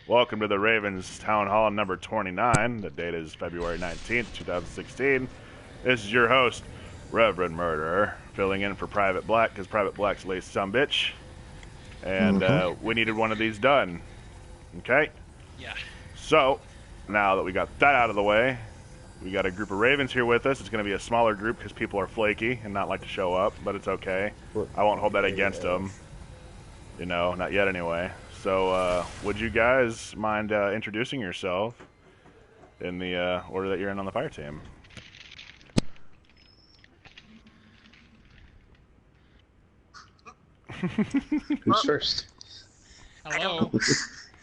Welcome to the Ravens Town Hall number 29. The date is February 19th, 2016. This is your host, ReverendMurder, filling in for Private Black because Private Black's a lazy sumbitch. And we needed one of these done. Okay? Yeah. So, now that we got that out of the way, we got a group of Ravens here with us. It's going to be a smaller group because people are flaky and not like to show up, but it's okay. I won't hold that against them. You know, not yet anyway. So, would you guys mind introducing yourself in the order that you're in on the fire team? Who's first? Hello.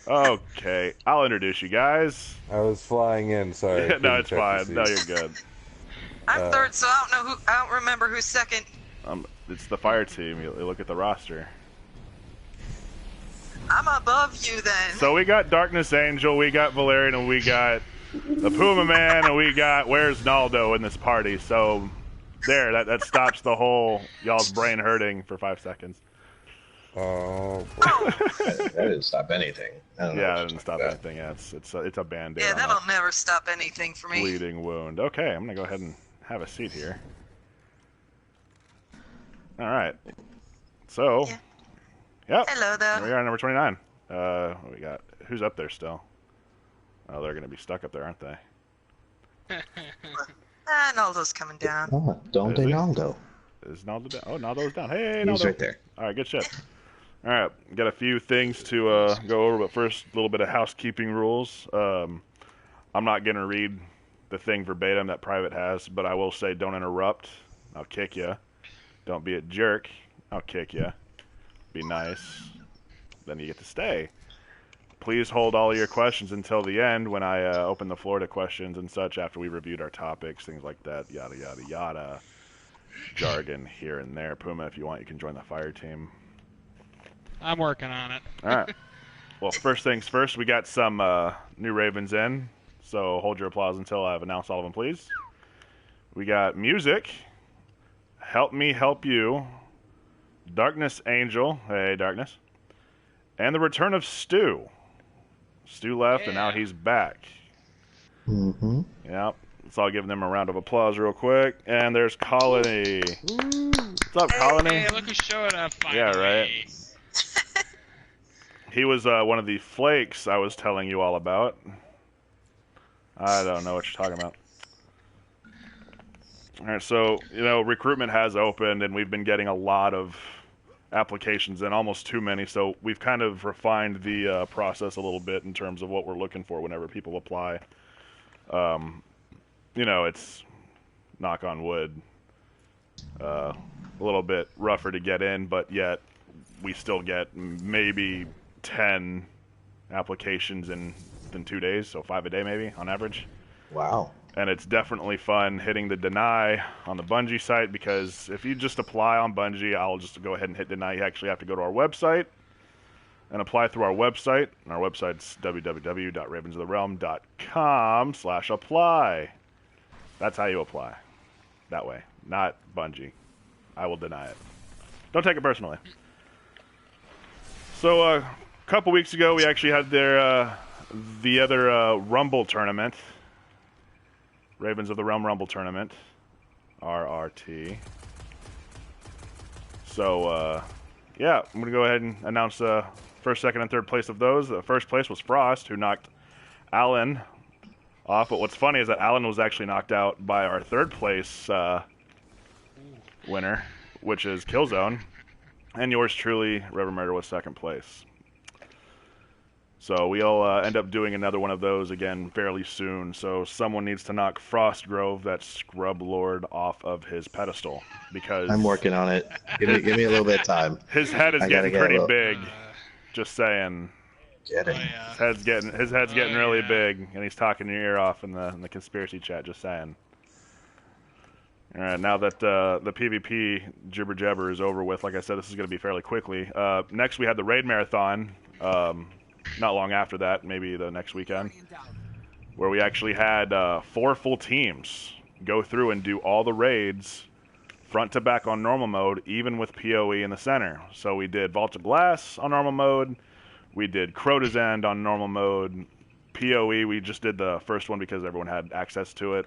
Okay, I'll introduce you guys. I was flying in, sorry. No, it's fine. No, you're good. I'm third, so I don't remember who's second. It's the fire team. You look at the roster. I'm above you then. So we got Darkness Angel, we got Valyron, and we got the Puma Man, and we got Where's Naldo in this party. So there, that stops the whole y'all's brain hurting for 5 seconds. Oh, That didn't stop anything. I don't know Yeah, what it you're didn't stop talking about. anything. Yeah, it's a band-aid. Yeah, on that'll never stop anything for a me. bleeding wound. Okay, I'm gonna go ahead and have a seat here. All right. So, Yeah. Yep. Hello, Here we though. are, number 29. What we got? Who's up there still? Oh, they're gonna be stuck up there, aren't they? Naldo's coming down. Oh, Donde Is he? Naldo. Is Naldo down? Oh, Naldo's down. Hey, He's Naldo. right there. All right, good shit. All right, got a few things to go over, but first, a little bit of housekeeping rules. I'm not going to read the thing verbatim that Private has, but I will say don't interrupt. I'll kick you. Don't be a jerk. I'll kick you. Be nice. Then you get to stay. Please hold all of your questions until the end when I open the floor to questions and such after we reviewed our topics, things like that, yada, yada, yada. Jargon here and there. Puma, if you want, you can join the fire team. I'm working on it. All right. Well, first things first, we got some new Ravens in, so hold your applause until I've announced all of them, please. We got music, Help Me Help You, Darkness Angel, hey, Darkness, and the return of Stu. Stu left, and now he's back. Mm-hmm. Yep. So I'll give them a round of applause real quick. And there's Colony. What's up, Colony? Hey, look who's showing up finally. Yeah, right. He was one of the flakes I was telling you all about. I don't know what you're talking about. All right, so, you know, recruitment has opened, and we've been getting a lot of applications, and almost too many, so we've kind of refined the process a little bit in terms of what we're looking for whenever people apply. You know, it's, knock on wood, a little bit rougher to get in, but yet we still get maybe 10 applications in 2 days, so 5 a day maybe on average. Wow. And it's definitely fun hitting the deny on the Bungie site, because if you just apply on Bungie, I'll just go ahead and hit deny. You actually have to go to our website and apply through our website. And our website's www.ravensoftherealm.com/apply. That's how you apply. That way. Not Bungie. I will deny it. Don't take it personally. So, a couple weeks ago, we actually had the other Rumble tournament. Ravens of the Realm Rumble Tournament, RRT. So, yeah, I'm going to go ahead and announce first, second, and third place of those. The first place was Frost, who knocked Alan off. But what's funny is that Alan was actually knocked out by our third place winner, which is Killzone. And yours truly, ReverendMurder, was second place. So we'll end up doing another one of those again fairly soon. So someone needs to knock Frostgrove, that scrub lord, off of his pedestal, because I'm working on it. Give me a little bit of time. his head is I gotta getting get a pretty little- big. Just saying, Get it. yeah. his head's getting really yeah. big, and he's talking your ear off in the conspiracy chat. Just saying. All right, now that the PvP jibber jabber is over with, like I said, this is going to be fairly quickly. Next, we had the raid marathon. Not long after that, maybe the next weekend, where we actually had 4 full teams go through and do all the raids front to back on normal mode, even with PoE in the center. So we did Vault of Glass on normal mode, We did Crota's End on normal mode. PoE, we just did the first one because everyone had access to it.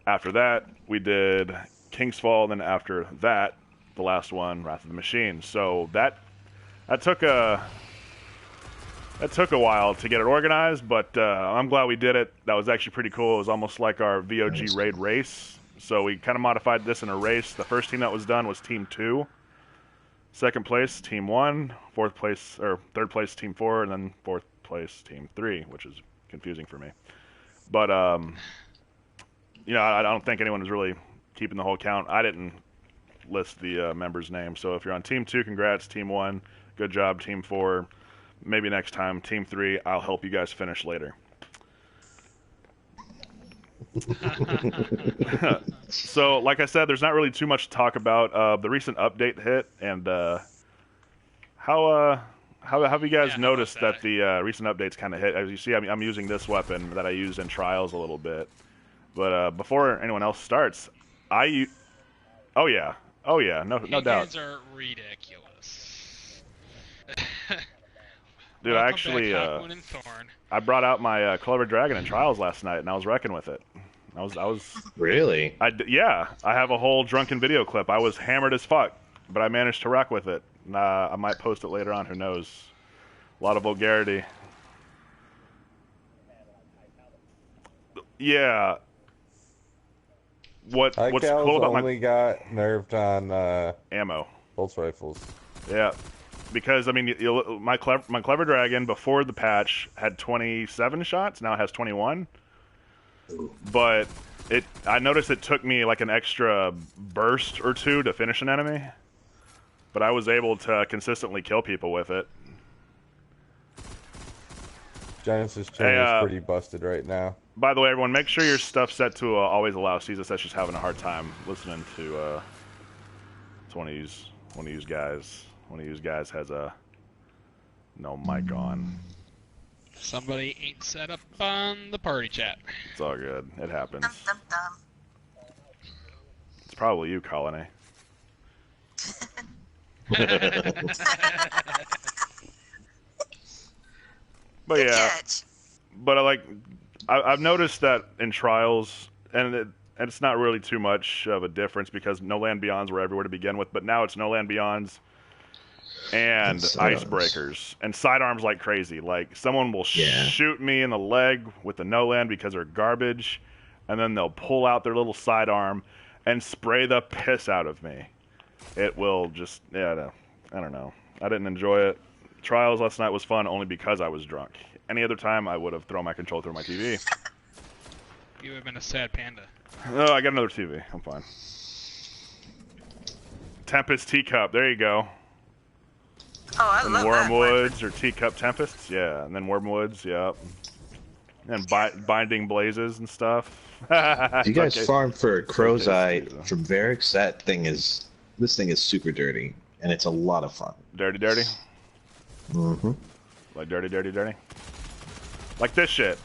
After that, we did King's Fall, and then after that, the last one, Wrath of the Machine. So that took a while to get it organized, but I'm glad we did it. That was actually pretty cool. It was almost like our VOG raid race. So we kind of modified this in a race. The first team that was done was Team 2. Second place, Team 1. Third place, Team 4, and then fourth place, Team 3, which is confusing for me. But you know, I don't think anyone was really keeping the whole count. I didn't list the members' names. So if you're on Team 2, congrats. Team 1, good job. Team 4, maybe next time. Team 3, I'll help you guys finish later. So, like I said, there's not really too much to talk about. The recent update hit, and how have you guys noticed that the recent updates kind of hit? As you see, I'm using this weapon that I used in Trials a little bit. But before anyone else starts, oh yeah, no doubt. Guns are ridiculous. Dude, I actually I brought out my Clever Dragon in Trials last night, and I was wrecking with it. I was Really? Yeah, I have a whole drunken video clip. I was hammered as fuck, but I managed to wreck with it. I might post it later on. Who knows? A lot of vulgarity. Yeah. What's cool about only got nerfed on ammo, pulse rifles. Yeah, because I mean, my clever dragon before the patch had 27 shots. Now it has 21. But I noticed it took me like an extra burst or two to finish an enemy. But I was able to consistently kill people with it. Genesis chain is pretty busted right now. By the way, everyone, make sure your stuff's set to always allow. Caesar says she's having a hard time listening to one of you guys. One of you guys has a no mic on. Somebody ain't set up on the party chat. It's all good. It happens. Dum, dum, dum. It's probably you, Colony. But yeah, but I've noticed that in Trials, and it's not really too much of a difference because No Land Beyonds were everywhere to begin with, but now it's No Land Beyonds and icebreakers and sidearms like crazy. Like someone will shoot me in the leg with the No Land because they're garbage, and then they'll pull out their little sidearm and spray the piss out of me. It will just I don't know. I didn't enjoy it. Trials last night was fun only because I was drunk. Any other time, I would have thrown my control through my TV. You have been a sad panda. Oh, I got another TV. I'm fine. Tempest Teacup. There you go. Oh, I and love Wormwoods or Teacup Tempests. Yeah, and then Wormwoods. Yep. And Binding Blazes and stuff. You guys farm for Crow's Eye from Varix? This thing is super dirty, and it's a lot of fun. Dirty? Mm-hmm. Like dirty? Like this shit.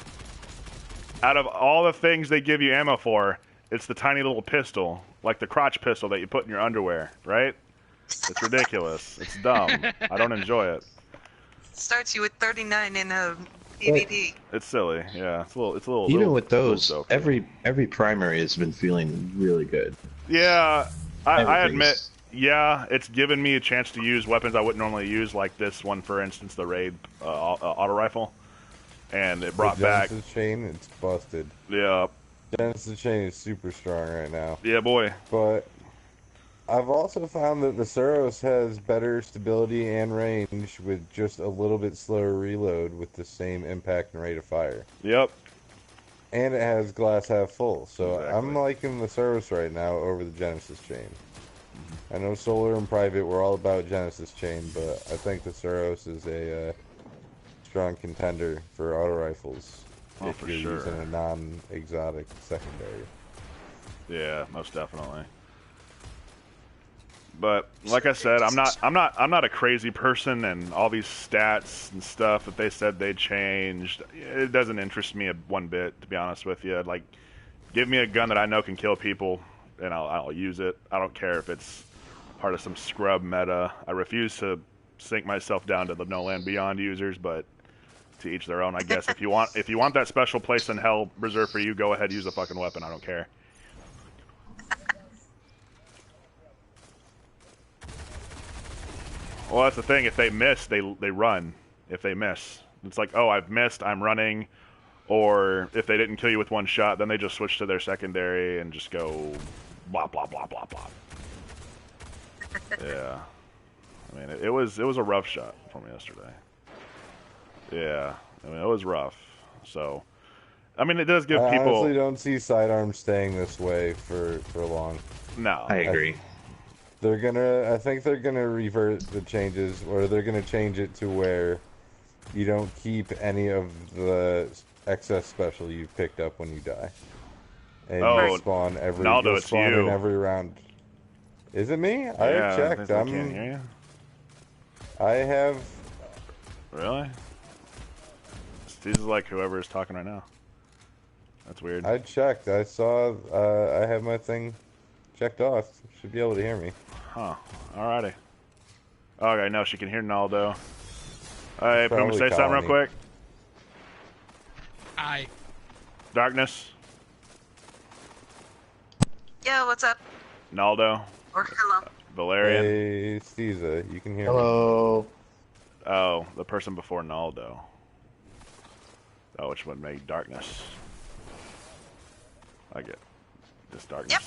Out of all the things they give you ammo for, it's the tiny little pistol, like the crotch pistol that you put in your underwear, right? It's ridiculous. It's dumb. I don't enjoy it. Starts you with 39 in a DVD. It's silly. Yeah, it's a little. Even with those, every primary has been feeling really good. Yeah, I admit. Yeah, it's given me a chance to use weapons I wouldn't normally use, like this one, for instance, the raid auto rifle, and it brought back. Genesis chain, it's busted. Yeah. Genesis chain is super strong right now. Yeah, boy. But I've also found that the Suros has better stability and range with just a little bit slower reload with the same impact and rate of fire. Yep. And it has glass half full, so Exactly. I'm liking the Suros right now over the Genesis chain. I know Solar and Private were all about Genesis chain, but I think the Suros is a strong contender for auto rifles if for you're sure. using a non-exotic secondary. Yeah, most definitely. But like I said, I'm not a crazy person, and all these stats and stuff that they said they changed, it doesn't interest me one bit, to be honest with you. Like, give me a gun that I know can kill people, and I'll use it. I don't care if it's part of some scrub meta. I refuse to sink myself down to the No Land Beyond users, but to each their own, I guess. If you want that special place in hell reserved for you, go ahead, use the fucking weapon. I don't care. Well, that's the thing. If they miss, they run. If they miss, it's like, oh, I've missed, I'm running. Or if they didn't kill you with one shot, then they just switch to their secondary and just go blah blah blah blah blah. Yeah, I mean it was a rough shot from yesterday. Yeah, I mean it was rough. So, I mean it does give people. I honestly don't see sidearms staying this way for long. No, I agree. I think they're gonna revert the changes, or they're gonna change it to where you don't keep any of the excess special you've picked up when you die. And you spawn every Naldo, it's spawn in every round. Is it me? I have checked. I can't hear you. I have. Really? This is like whoever is talking right now. That's weird. I checked. I saw. I have my thing checked off. Should be able to hear me. Huh. Alrighty. Okay, no, she can hear Naldo. Alright, Puma, say something real quick. Hi. Darkness. Yeah, what's up? Naldo. Or hello. Valyron. Hey, Caesar, you can hear me. Hello. Oh, the person before Naldo. Oh, which would make Darkness. I get this Darkness. Yep.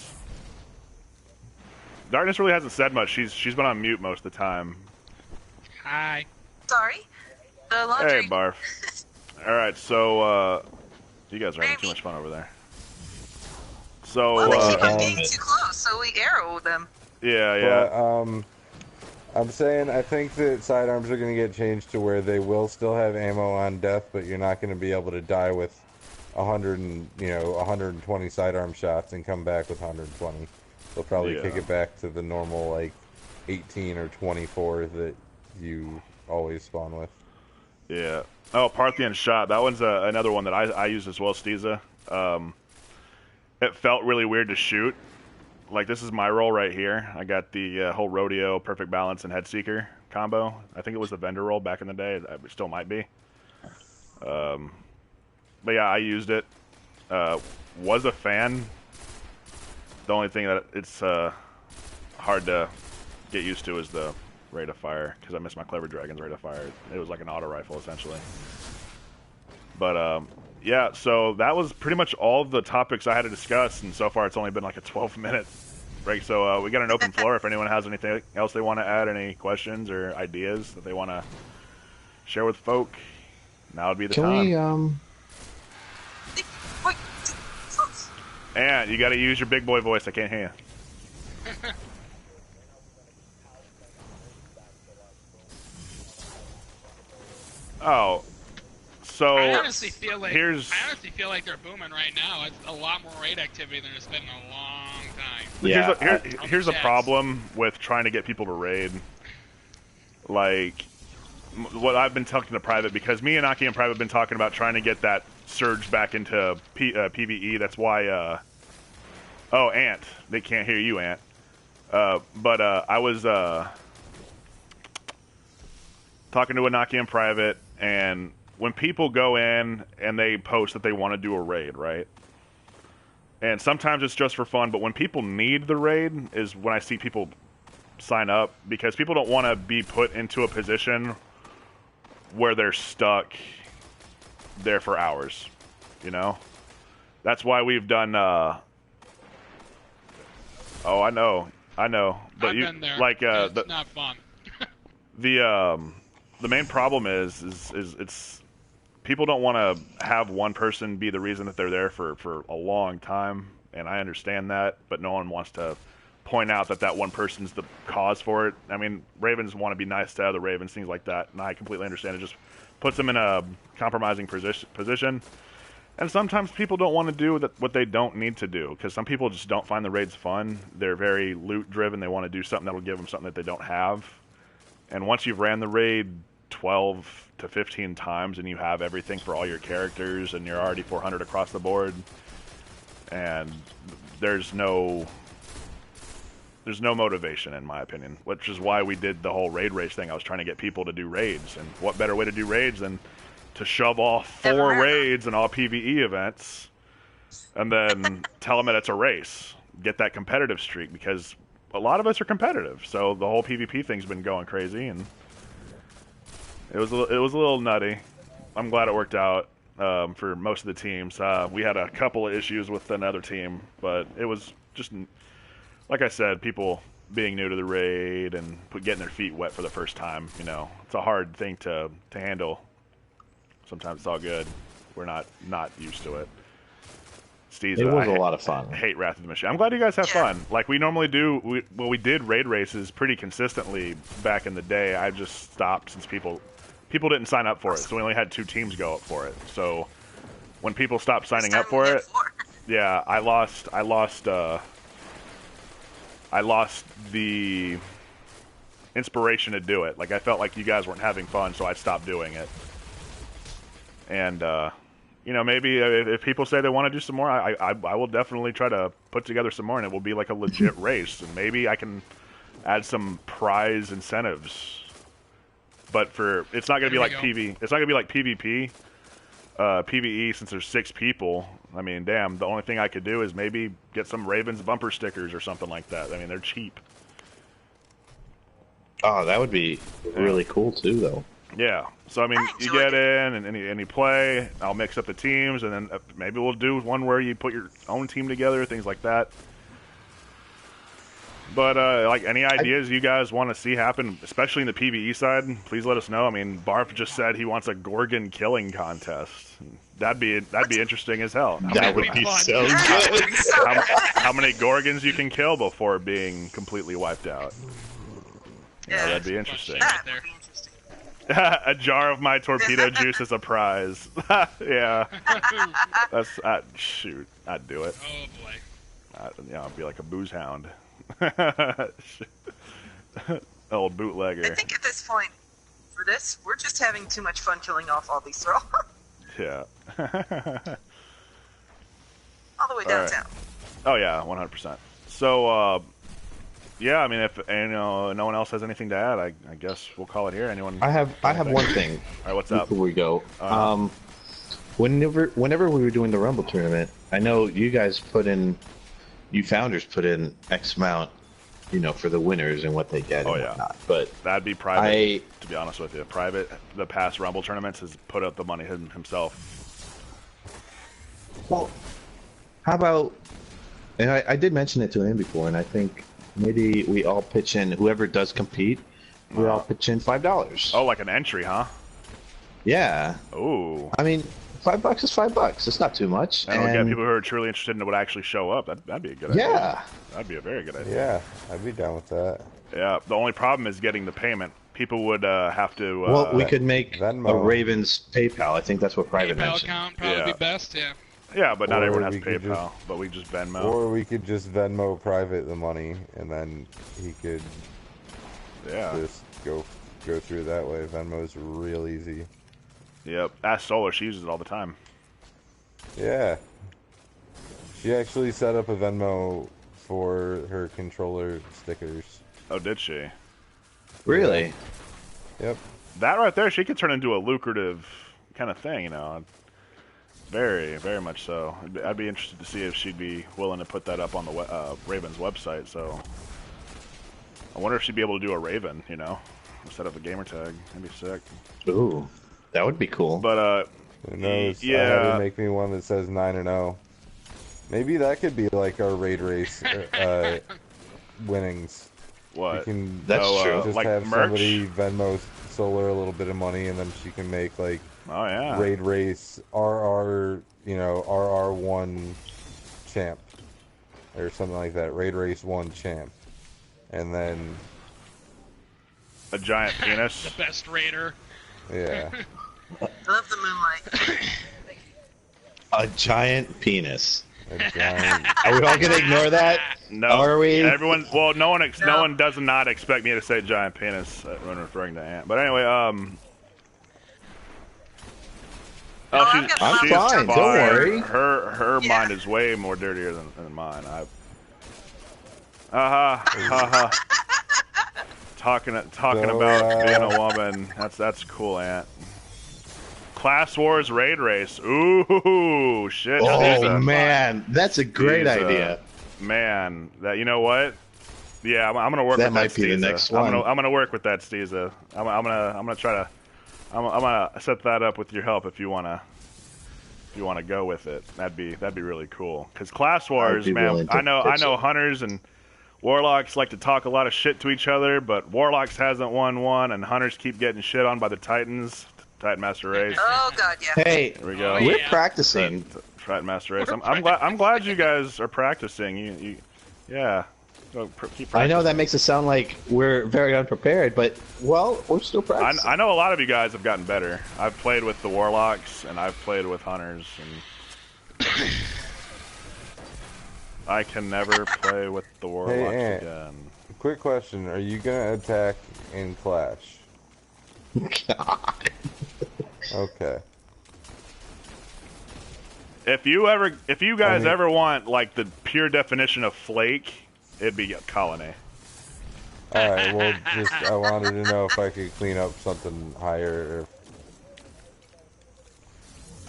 Darkness really hasn't said much. She's been on mute most of the time. Hi. Sorry. The laundry. Hey, Barf. Alright, so, you guys are having too much fun over there. So, well, they keep on getting too close, so we arrow them. Yeah. But, I'm saying I think that sidearms are going to get changed to where they will still have ammo on death, but you're not going to be able to die with 120 sidearm shots and come back with 120. They'll probably kick it back to the normal, like, 18 or 24 that you always spawn with. Yeah. Oh, Parthian shot. That one's another one that I use as well, Steeza. It felt really weird to shoot. Like, this is my role right here. I got the whole rodeo, perfect balance, and head seeker combo. I think it was the vendor role back in the day. It still might be. But yeah, I used it. Was a fan. The only thing that it's hard to get used to is the rate of fire, because I missed my Clever Dragon's rate of fire. It was like an auto rifle, essentially. But, yeah, so that was pretty much all of the topics I had to discuss, and so far it's only been like a 12-minute break. So we got an open floor if anyone has anything else they want to add, any questions or ideas that they want to share with folk. Now would be the time. Wait. And you got to use your big boy voice. I can't hear you. Oh, so I honestly feel like here's they're booming right now. It's a lot more raid activity than it's been in a long time. Yeah. Here's a problem with trying to get people to raid. Like, what I've been talking to Private, because me and Aki and Private have been talking about trying to get that surge back into PvE. That's why, oh, Ant. They can't hear you, Ant. But I was talking to Anaki in private, and when people go in and they post that they want to do a raid, right? And sometimes it's just for fun, but when people need the raid is when I see people sign up, because people don't want to be put into a position where they're stuck there for hours, you know? That's why we've done, oh, I know, but I've you, been there. like, it's not fun. the main problem is it's people don't want to have one person be the reason that they're there for a long time, and I understand that, but no one wants to point out that one person's the cause for it. I mean, Ravens want to be nice to other Ravens, things like that, and I completely understand. It just puts them in a compromising position. And sometimes people don't want to do what they don't need to do, because some people just don't find the raids fun. They're very loot-driven. They want to do something that'll give them something that they don't have. And once you've ran the raid 12 to 15 times and you have everything for all your characters and you're already 400 across the board, and there's no there's no motivation in my opinion, which is why we did the whole raid race thing. I was trying to get people to do raids, and what better way to do raids than to shove off 4 raids and all PvE events, and then tell them that it's a race, get that competitive streak, because a lot of us are competitive. So the whole PvP thing's been going crazy, and it was a little nutty. I'm glad it worked out for most of the teams. We had a couple of issues with another team, but it was just, like I said, people being new to the raid and getting their feet wet for the first time. You know, it's a hard thing to handle. Sometimes it's all good. We're not used to it. Steve's, it was a lot of fun. Hate Wrath of the Machine. I'm glad you guys have fun. Like we normally do. We did raid races pretty consistently back in the day. I just stopped since people didn't sign up for it, so we only had 2 teams go up for it. So when people stopped signing up for it, yeah, I lost the inspiration to do it. Like I felt like you guys weren't having fun, so I stopped doing it. And you know, maybe if people say they want to do some more, I will definitely try to put together some more, and it will be like a legit race, and maybe I can add some prize incentives. But it's not going to be like PV. It's not going to be like PvP, PvE, since there's 6 people. I mean, damn. The only thing I could do is maybe get some Ravens bumper stickers or something like that. I mean, they're cheap. Oh, that would be really cool too, though. Yeah. So I mean, you get in and you play. I'll mix up the teams, and then maybe we'll do one where you put your own team together, things like that. But like any ideas you guys want to see happen, especially in the PvE side, please let us know. I mean, Barf just said he wants a Gorgon killing contest. That'd be interesting as hell. That would be so good. How many Gorgons you can kill before being completely wiped out? Yeah, that'd be interesting. A jar of my torpedo juice is a prize. Yeah, that's shoot. I'd do it. Oh boy. I'd be like a booze hound. Old bootlegger. I think at this point, for this, we're just having too much fun killing off all these thralls. Yeah. All the way downtown. Right. Oh yeah, 100%. So, yeah, I mean, if no one else has anything to add, I guess we'll call it here. Anyone? I have one thing. All right, what's up? Before we go, whenever we were doing the Rumble tournament, I know you guys you founders put in X amount, for the winners and what they get. And whatnot. But that'd be private. To be honest with you, private. The past Rumble tournaments has put up the money himself. Well, how about? And I did mention it to him before, and I think maybe we all pitch in. Whoever does compete, we all pitch in $5. Oh, like an entry, huh? Yeah. Ooh. I mean, $5 is $5. It's not too much. And we'll get people who are truly interested and would actually show up. That'd be a good idea. Yeah. That'd be a very good idea. Yeah, I'd be down with that. Yeah. The only problem is getting the payment. People would have to. Well, we could make Venmo. a Ravens PayPal. I think that's what private PayPal mentioned. account probably be best. Yeah. Yeah, but not everyone has we could PayPal. But we just Venmo. Or we could just Venmo private the money, and then he could just go through that way. Venmo's real easy. Yep. Ask Solar. She uses it all the time. Yeah. She actually set up a Venmo for her controller stickers. Oh, did she? Really? Yep. That right there, she could turn into a lucrative kind of thing, Very, very much so. I'd be interested to see if she'd be willing to put that up on the Raven's website. So I wonder if she'd be able to do a Raven, set up a gamer tag. That'd be sick. Ooh, that would be cool. But who knows? Yeah. I had to make me one that says 9-0. Maybe that could be like our raid race winnings. What? That's true. Just like have merch? somebody Venmo Solar a little bit of money, and then she can make like raid race RR1 champ or something like that. Raid race 1 champ, and then a giant penis. The best raider. Yeah. I love the moonlight. A giant penis. A giant... Are we all gonna ignore that? No. Are we? Everyone. Well, no one does not expect me to say giant penis when referring to Ant. But anyway, I'm fine. Don't worry. Her mind is way more dirtier than mine. Haha. Talking about being a woman. That's cool, Ant. Class Wars Raid Race. Ooh, shit. Oh man, that's a great idea. Man, that, you know what? Yeah, I'm gonna work. That with might that be the Steeza. next one. I'm gonna work with that, Steeza. I'm gonna try to. I'm gonna set that up with your help if you wanna go with it. That'd be really cool. Cause Class Wars, man. I know hunters and warlocks like to talk a lot of shit to each other, but warlocks hasn't won one, and hunters keep getting shit on by the Titans. Titan Master Race. Oh god, yeah. Hey, there we go. We're practicing. Titan Master Race. I'm glad you guys are practicing. You yeah. Keep practicing. I know that makes it sound like we're very unprepared, but well, we're still practicing. I know a lot of you guys have gotten better. I've played with the warlocks and I've played with hunters, and I can never play with the warlocks again. Quick question: are you gonna attack in Clash? God. Okay. If you guys ever want like the pure definition of flake, it'd be colony. All right. Well, I wanted to know if I could clean up something higher.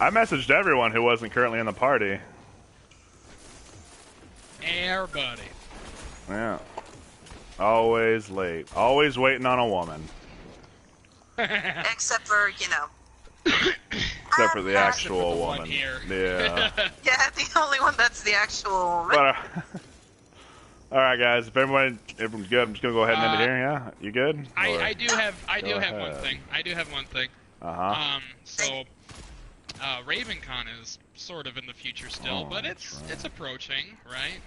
Or... I messaged everyone who wasn't currently in the party. Everybody. Yeah. Always late. Always waiting on a woman. Except for, Except for the actual the woman. one here. Yeah. yeah, the only one that's the actual woman. But, all right, guys. If everyone's good, I'm just gonna go ahead and end it here. Yeah, you good? I do have one thing. I do have one thing. So, RavenCon is sort of in the future still, but it's approaching, right?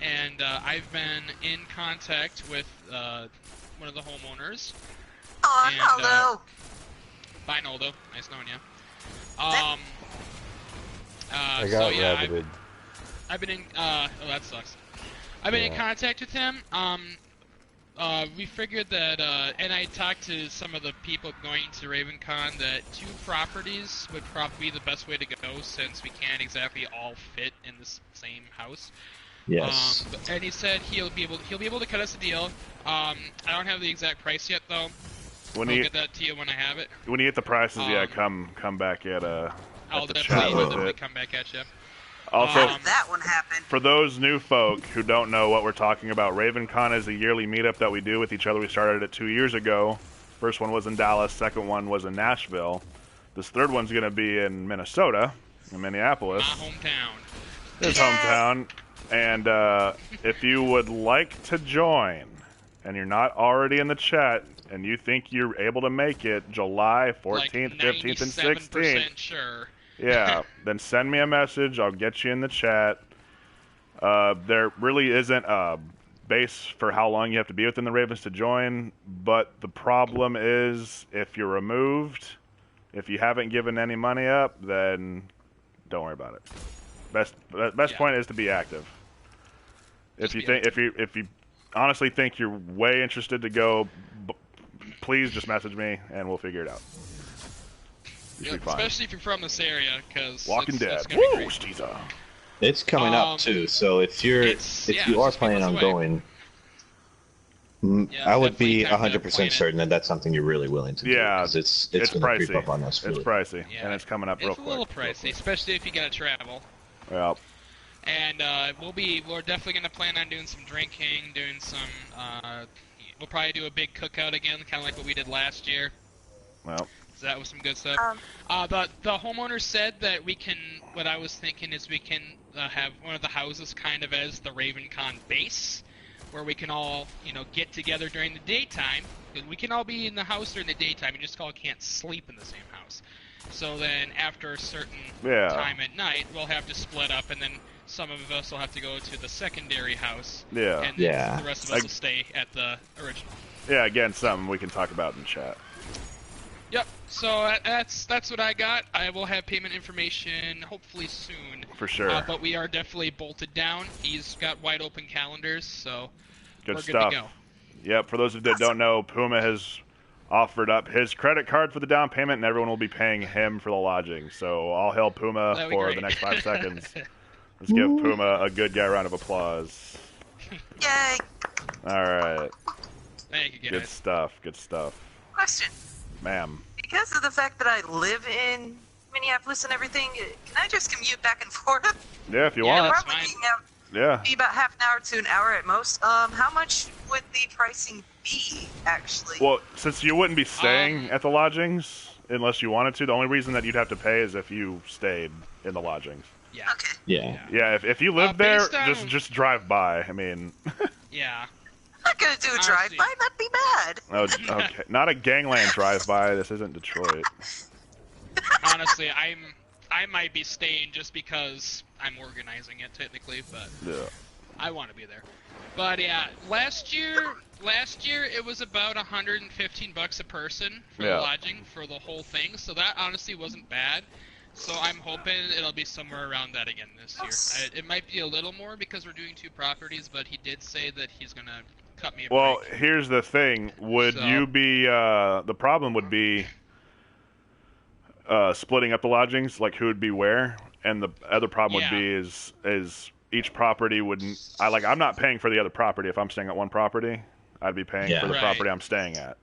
And I've been in contact with one of the homeowners. Oh, and, Naldo. Bye, Naldo. Nice knowing you. I got rabbited. I've been in. Oh, that sucks. I've been in contact with him. We figured that, and I talked to some of the people going to RavenCon, that 2 properties would probably be the best way to go, since we can't exactly all fit in the same house. Yes. And he said he'll be able to cut us a deal. I don't have the exact price yet, though. I'll get that to you when I have it. When you get the prices, yeah, come back at I'll the definitely come back at you. Also, that one happened. For those new folk who don't know what we're talking about, RavenCon is a yearly meetup that we do with each other. We started it 2 years ago. First one was in Dallas. Second one was in Nashville. This third one's going to be in Minnesota, in Minneapolis. My hometown. His hometown. And if you would like to join, and you're not already in the chat, and you think you're able to make it July 14th, 15th, and 16th, sure. yeah, then send me a message. I'll get you in the chat. There really isn't a base for how long you have to be within the Ravens to join, but the problem is if you're removed, if you haven't given any money up, then don't worry about it. Best point is to be active. If you honestly think you're way interested to go, please just message me and we'll figure it out. Especially if you're from this area, because Walking Dead. Woo, Steeza. It's coming up too, so if you are planning on going, I would be 100% certain that that's something you're really willing to do. Yeah, because it's going to creep up on us. It's pricey, and it's coming up real quick. It's a little pricey, especially if you gotta travel. Yeah. And we're definitely gonna plan on doing some drinking, doing some. We'll probably do a big cookout again, kind of like what we did last year. Well. So that was some good stuff. The homeowner said that we can. What I was thinking is we can have one of the houses kind of as the RavenCon base, where we can all get together during the daytime. We can all be in the house during the daytime. You just all can't sleep in the same house. So then after a certain time at night, we'll have to split up, and then some of us will have to go to the secondary house. Yeah. And then the rest of us will stay at the original. Yeah, again, something we can talk about in chat. Yep. So that's what I got. I will have payment information hopefully soon. For sure. But we are definitely bolted down. He's got wide open calendars, so good we're stuff. Good to go. Yep. For those that don't know, Puma has offered up his credit card for the down payment, and everyone will be paying him for the lodging. So all hail Puma for the next 5 seconds. Let's give Puma a good guy round of applause. Yay! All right. Thank you, guys. Good stuff. Good stuff. Question. Ma'am. Because of the fact that I live in Minneapolis and everything, can I just commute back and forth? Yeah, if you Yeah, want. that's Probably Yeah. be about half an hour to an hour at most. How much would the pricing be, actually? Well, since you wouldn't be staying at the lodgings unless you wanted to, the only reason that you'd have to pay is if you stayed in the lodgings. Yeah. Okay. Yeah. Yeah, if you live there, based on- just drive by. I mean, Yeah. I'm not gonna do a Honestly. drive-by, that'd be bad. oh, okay, not a gangland drive-by. This isn't Detroit. Honestly, I might be staying just because I'm organizing it technically, but Yeah. I want to be there. But yeah, last year it was about $115 a person for Yeah. the lodging for the whole thing, so that honestly wasn't bad. So I'm hoping it'll be somewhere around that again this year. It might be a little more because we're doing 2 properties, but he did say that he's gonna cut me a Well, break. here's the thing. Would So- you be? The problem would be splitting up the lodgings, like who would be where, and the other problem would be is each property wouldn't. I'm not paying for the other property if I'm staying at one property. I'd be paying Yeah. for the Right. property I'm staying at.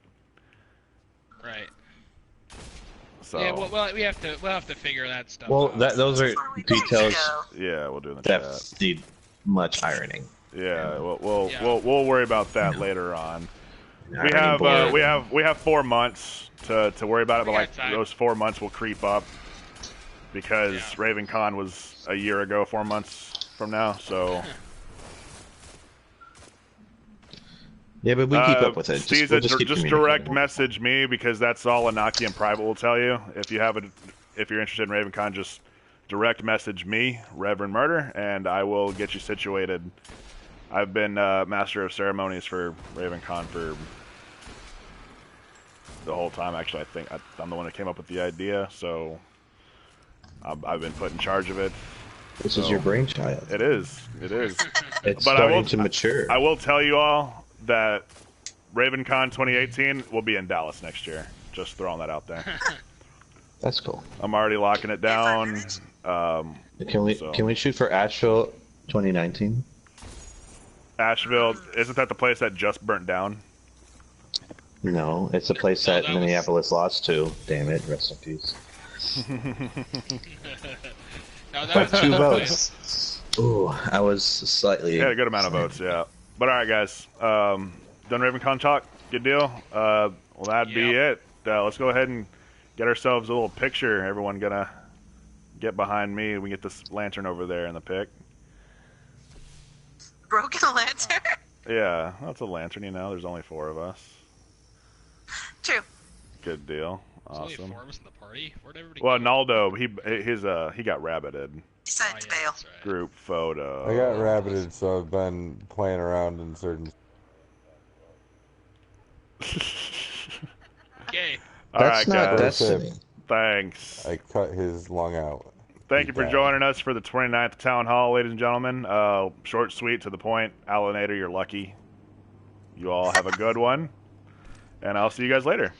Right. So Yeah. Well, we'll have to figure that stuff Well, out. those are Before we details go. yeah, we'll do it in the that chat. need much ironing. Yeah, Yeah. we'll worry about that later on. We Ironing have board. we have 4 months to worry about it, but We like got time. those 4 months will creep up because Yeah. RavenCon was a year ago, 4 months from now. So Yeah, but we keep up with it. Steve's We'll just keep just communicating. direct message me because that's all Anaki in private will tell you. If you're interested in RavenCon, just direct message me, ReverendMurder, and I will get you situated. I've been master of ceremonies for RavenCon for the whole time. Actually, I think I'm the one that came up with the idea, so I've been put in charge of it. This is your brainchild. It is. It's But I starting will- to mature. I will tell you all that RavenCon 2018 will be in Dallas next year. Just throwing that out there. That's cool. I'm already locking it down. Can we shoot for Asheville 2019? Asheville, isn't that the place that just burnt down? No, it's a place No, that that was- Minneapolis lost to. Damn it, rest in peace. No, that But was 2 another votes. place. Ooh, I was slightly. Yeah, a good amount of votes, yeah. But alright, guys. Done RavenCon talk? Good deal? Well, that'd be it. Let's go ahead and get ourselves a little picture. Everyone gonna get behind me. We get this lantern over there in the pic. Broken lantern? Yeah, that's a lantern, you know. There's only 4 of us. True. Good deal. There's only Awesome. 4 of us in the party. Where'd everybody Well, go? Naldo, he got rabbited. Decided to bail. That's right. Group photo. I got rabbited, so I've been playing around in certain. Okay. All That's right, not guys. Destiny. Thanks. I cut his lung out. Thank you for Yeah. joining us for the 29th Town Hall, ladies and gentlemen. Short, sweet, to the point. Alanator, you're lucky. You all have a good one. And I'll see you guys later.